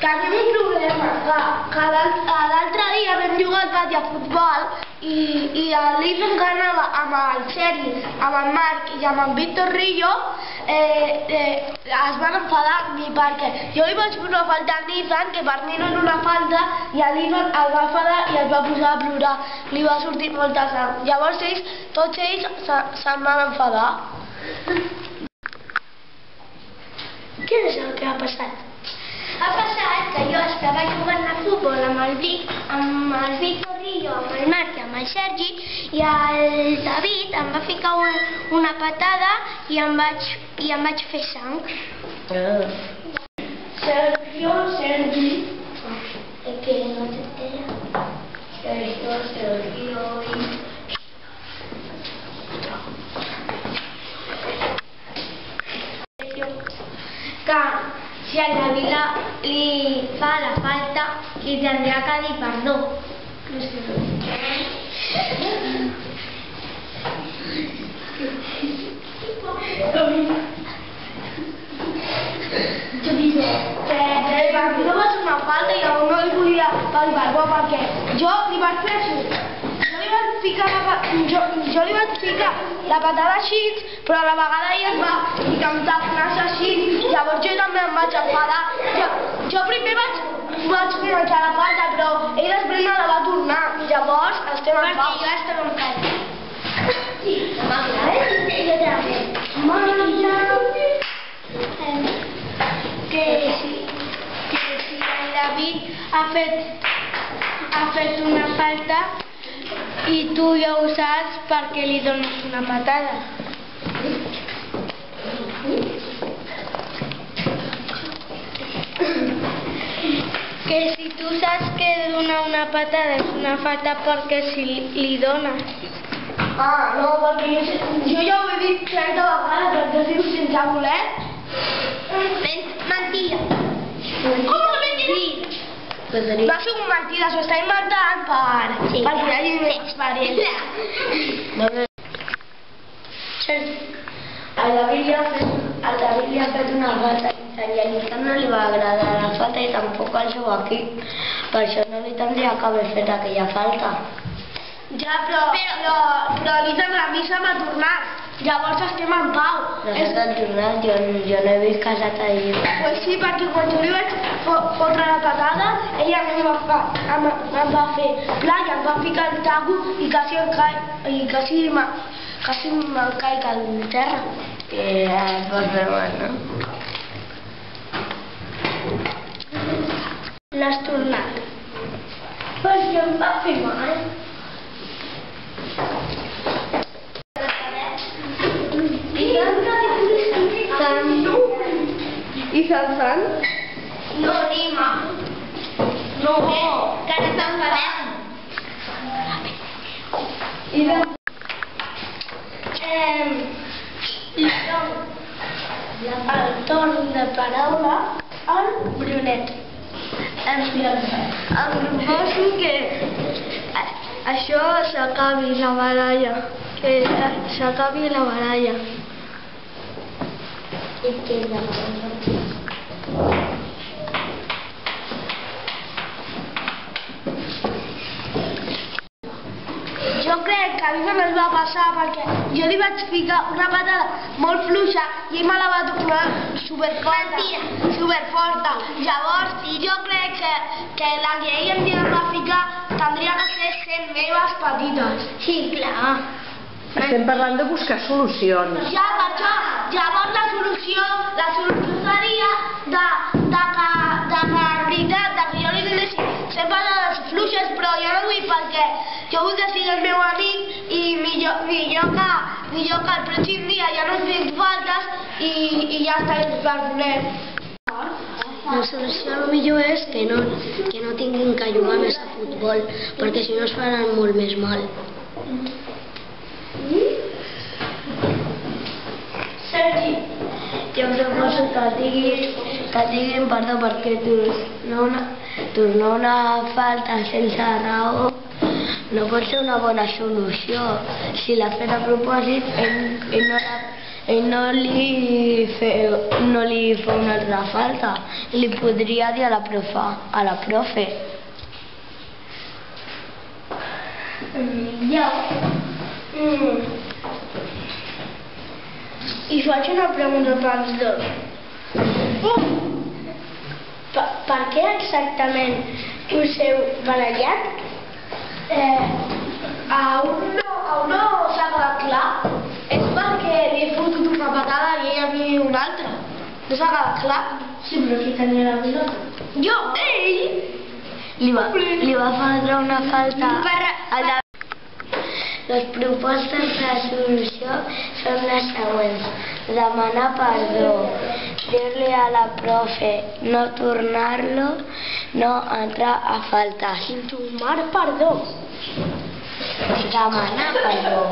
Tenim un problema, que l'altre dia vam jugar al pati a futbol i l'Ivan que anava amb el Sergi, amb el Marc i amb el Víctor Rillo es van enfadar amb mi perquè jo li vaig fer una falta a l'Ivan que per mi no era una falta i l'Ivan el va enfadar i es va posar a plorar, li va sortir molta sang. Llavors tots ells se'n van enfadar. Què és el que ha passat? Ha passat que jo estava jugant a futbol amb el Víctor Rillo, amb el Marc i amb el Sergi i el David em va ficar una patada i em vaig fer sang. Sergi. Que no t'entera. Sergio que si a la Vila li fa la falta li tindrà que dir perdó. No vaig fer una falta i llavors no li volia dir perdó perquè jo li vaig fer així. Jo li vaig ficar la patada així, però a la vegada ell es va ficar amb el nas així, llavors jo també em vaig enfadar. Jo primer vaig començar la falta, però ell després me la va tornar. Llavors estem en pau. Perquè jo estava en pau. Sí, Jo també. Que si el David ha fet una falta i tu ja ho saps perquè li dones una patada. Que si tu saps que donar una patada és una falta perquè si li dones. No, perquè jo ja ho he dit 30 vegades, perquè dius sense voler. Mentida. Com no mentida? Va ser un mentida, s'ho està inventant perquè hi hagi més experiència. El David li ha fet una falta i a l'Ivan no li va agradar la falta i tampoc al seu equip. Per això no li tindria que haver fet aquella falta. Ja, però l'Ivan a mi se m'ha tornat. Llavors estem en pau. No s'ha tornat, jo no he vist que s'ha tallat. Pues sí, perquè quan jo li vaig fotre la patada, ella em va fer pla i em va ficar el taco i quasi me'n caic al terra. Que et vas fer mal, no? L'has tornat. Pues jo em va fer mal. I Sansan? No rima. No. Que ara t'enfadem. El torn de paraula al Brunet. Em proposo que això s'acabi la baralla. Que s'acabi la baralla. I què és la baralla? Jo crec que a mi se me'n va passar perquè jo li vaig ficar una patada molt fluixa i ell me la va tornar superforta. Llavors, jo crec que la que ell em va ficar tindria que ser 100 meves petites. Sí, clar. Estem parlant de buscar solucions. Ja, per això, llavors la solució seria de veritat, que jo li donessi 100 patades fluixes, però jo no vull perquè jo vull que sigui el meu amic i millor que el pròxim dia ja no tinc faltes i ja està el problema. La solució millor és que no tinguin que jugar més a futbol, perquè si no es faran molt més mal. Sergi, Jo proposo que diguin perdó perquè tornar una falta sense raó no pot ser una bona solució. Si l'ha fet a propòsit, ell ell no li fa una altra falta. Li podria dir a la profe. Jo. I faig una pregunta pels dos. Per què exactament us heu barallat? A un no s'ha quedat clar. És perquè li he fotut una patada i ell a mi una altra. No s'ha quedat clar? Sí, però qui tenia la pilota? Jo, ell! Li va fotre una falta al David. Les propostes de solució són les següents. Demanar perdó, dir-li a la profe, no tornar-lo, no entrar a faltes. Tomar perdó. Demanar perdó.